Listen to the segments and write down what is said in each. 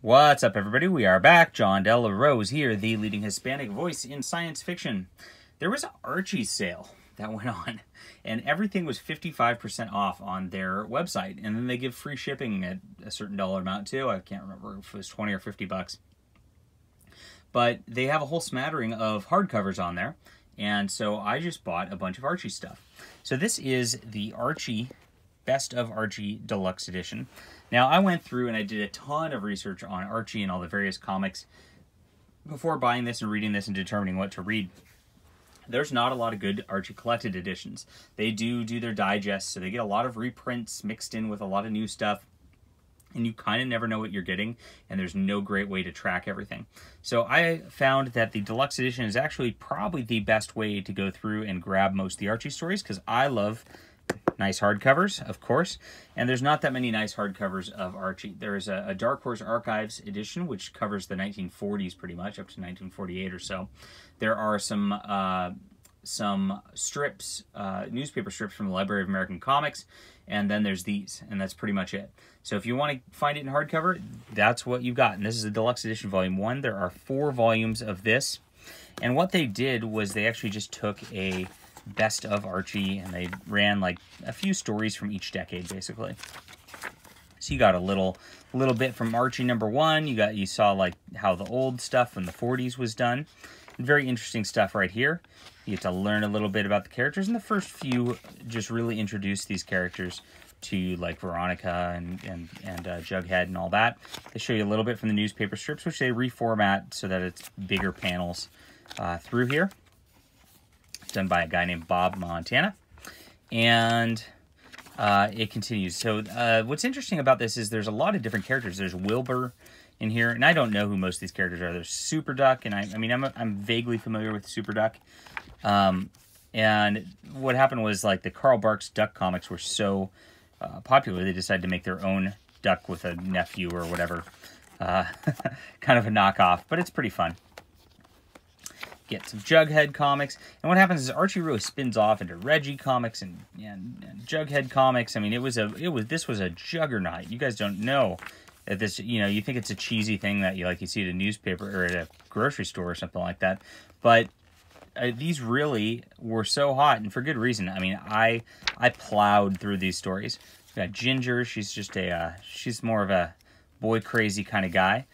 What's up, everybody? We are back. John Della Rose here, the leading Hispanic voice in science fiction. There was an Archie sale that went on, and everything was 55% off on their website. And then they give free shipping at a certain dollar amount, too. I can't remember if it was 20 or 50 bucks. But they have a whole smattering of hardcovers on there, and so I just bought a bunch of Archie stuff. So this is the Archie Best of Archie Deluxe Edition. Now, I went through and I did a ton of research on Archie and all the various comics before buying this and reading this and determining what to read. There's not a lot of good Archie collected editions. They do their digests, so they get a lot of reprints mixed in with a lot of new stuff, and you kind of never know what you're getting, and there's no great way to track everything. So I found that the Deluxe Edition is actually probably the best way to go through and grab most of the Archie stories, because I love nice hardcovers, of course, and there's not that many nice hardcovers of Archie. There is a Dark Horse Archives edition, which covers the 1940s pretty much, up to 1948 or so. There are some strips, newspaper strips from the Library of American Comics, and then there's these, and that's pretty much it. So if you want to find it in hardcover, that's what you've got. And this is the Deluxe Edition Volume 1. There are 4 volumes of this, and what they did was they actually just took a Best of Archie, and they ran like a few stories from each decade, basically. So you got a little bit from Archie #1. You saw like how the old stuff from the 40s was done. And very interesting stuff right here. You get to learn a little bit about the characters, and the first few just really introduce these characters to like Veronica and Jughead and all that. They show you a little bit from the newspaper strips, which they reformat so that it's bigger panels through here. Done by a guy named Bob Montana, and it continues. So what's interesting about this is there's a lot of different characters. There's Wilbur in here, and I don't know who most of these characters are. There's Super Duck, and I'm vaguely familiar with Super Duck. And what happened was like the Carl Barks Duck comics were so popular, they decided to make their own duck with a nephew or whatever. Kind of a knockoff, but it's pretty fun. Get some Jughead comics, and what happens is Archie really spins off into Reggie comics and Jughead comics. I mean, this was a juggernaut. You guys don't know that this, you think it's a cheesy thing that you see at a newspaper or at a grocery store or something like that, but these really were so hot, and for good reason. I mean, I plowed through these stories. We got Ginger. She's just she's more of a boy crazy kind of guy,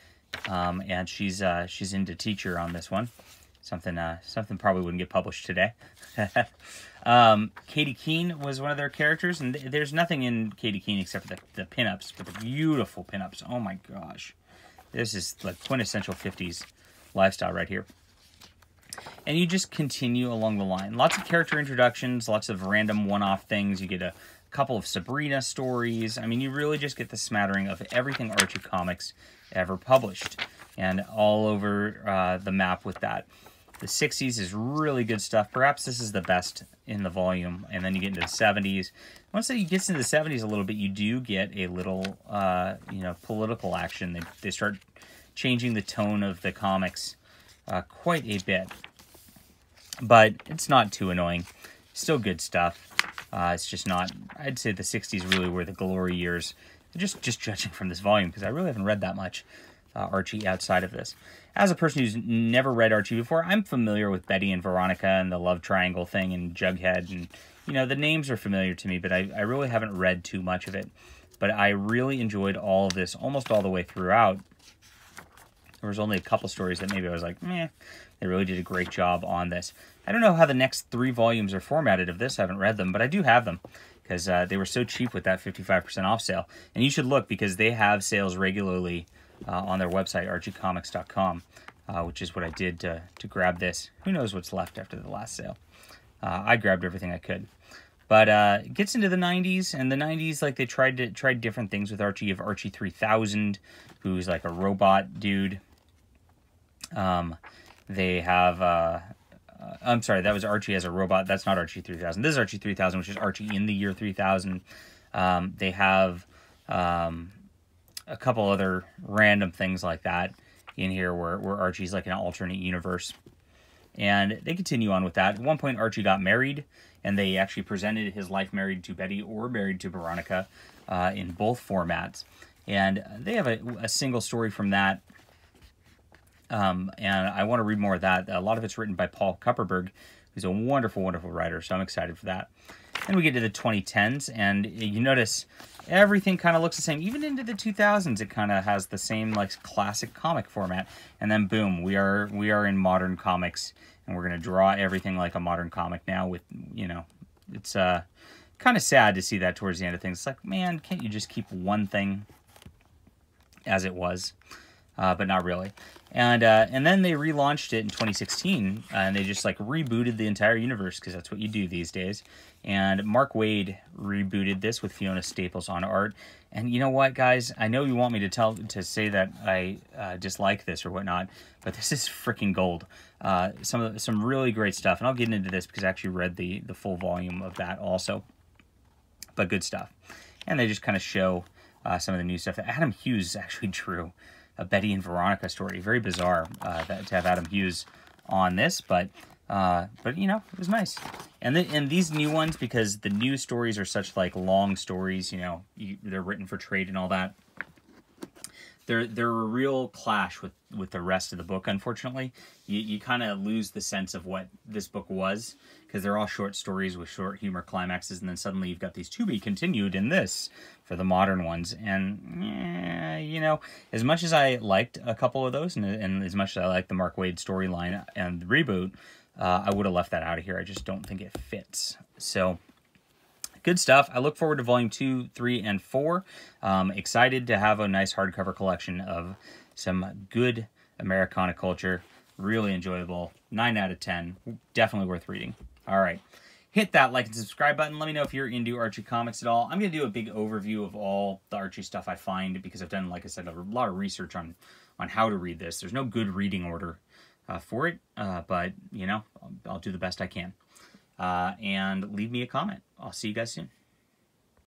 and she's into teacher on this one. Something probably wouldn't get published today. Katie Keene was one of their characters, and there's nothing in Katie Keene except for the pinups, but the beautiful pinups. Oh my gosh. This is like quintessential 50s lifestyle right here. And you just continue along the line. Lots of character introductions, lots of random one-off things. You get a couple of Sabrina stories. I mean, you really just get the smattering of everything Archie Comics ever published, and all over the map with that. The 60s is really good stuff. Perhaps this is the best in the volume. And then you get into the 70s. Once it gets into the 70s a little bit, you do get a little, political action. They start changing the tone of the comics quite a bit. But it's not too annoying. Still good stuff. It's just not, I'd say the 60s really were the glory years. Just judging from this volume, because I really haven't read that much Archie outside of this. As a person who's never read Archie before, I'm familiar with Betty and Veronica and the love triangle thing and Jughead, and the names are familiar to me, but I really haven't read too much of it. But I really enjoyed all of this almost all the way throughout. There was only a couple stories that maybe I was like, meh. They really did a great job on this. I don't know how the next 3 volumes are formatted of this. I haven't read them, but I do have them, because they were so cheap with that 55% off sale. And you should look, because they have sales regularly on their website, archiecomics.com, which is what I did to grab this. Who knows what's left after the last sale. I grabbed everything I could. But it gets into the 90s, and the 90s, like, they tried different things with Archie. You have Archie 3000, who's like a robot dude. They have... I'm sorry, that was Archie as a robot. That's not Archie 3000. This is Archie 3000, which is Archie in the year 3000. They have a couple other random things like that in here where Archie's like an alternate universe. And they continue on with that. At one point, Archie got married, and they actually presented his life married to Betty or married to Veronica in both formats. And they have a single story from that. And I want to read more of that. A lot of it's written by Paul Kupperberg, who's a wonderful, wonderful writer. So I'm excited for that. Then we get to the 2010s, and you notice everything kind of looks the same. Even into the 2000s, it kind of has the same like classic comic format. And then boom, we are in modern comics, and we're gonna draw everything like a modern comic now. With it's kind of sad to see that towards the end of things. It's like, man, can't you just keep one thing as it was? But not really. And then they relaunched it in 2016, and they just like rebooted the entire universe, because that's what you do these days. And Mark Waid rebooted this with Fiona Staples on art. And you know what, guys? I know you want me to say that I dislike this or whatnot, but this is freaking gold. Some really great stuff, and I'll get into this because I actually read the full volume of that also. But good stuff. And they just kind of show some of the new stuff that Adam Hughes actually drew. A Betty and Veronica story. Very bizarre to have Adam Hughes on this, but you know, it was nice. And these new ones, because the new stories are such like long stories, you know, they're written for trade and all that. They're a real clash with the rest of the book. Unfortunately, you kind of lose the sense of what this book was, because they're all short stories with short humor climaxes, and then suddenly you've got these to be continued in this for the modern ones. And you know, as much as I liked a couple of those, and as much as I liked the Mark Waid storyline and the reboot, I would have left that out of here. I just don't think it fits. So good stuff. I look forward to volume 2, 3, and 4. Excited to have a nice hardcover collection of some good Americana culture. Really enjoyable. 9 out of 10. Definitely worth reading. All right. Hit that like and subscribe button. Let me know if you're into Archie comics at all. I'm going to do a big overview of all the Archie stuff I find, because I've done, like I said, a lot of research on how to read this. There's no good reading order for it, but, you know, I'll do the best I can. And leave me a comment. I'll see you guys soon.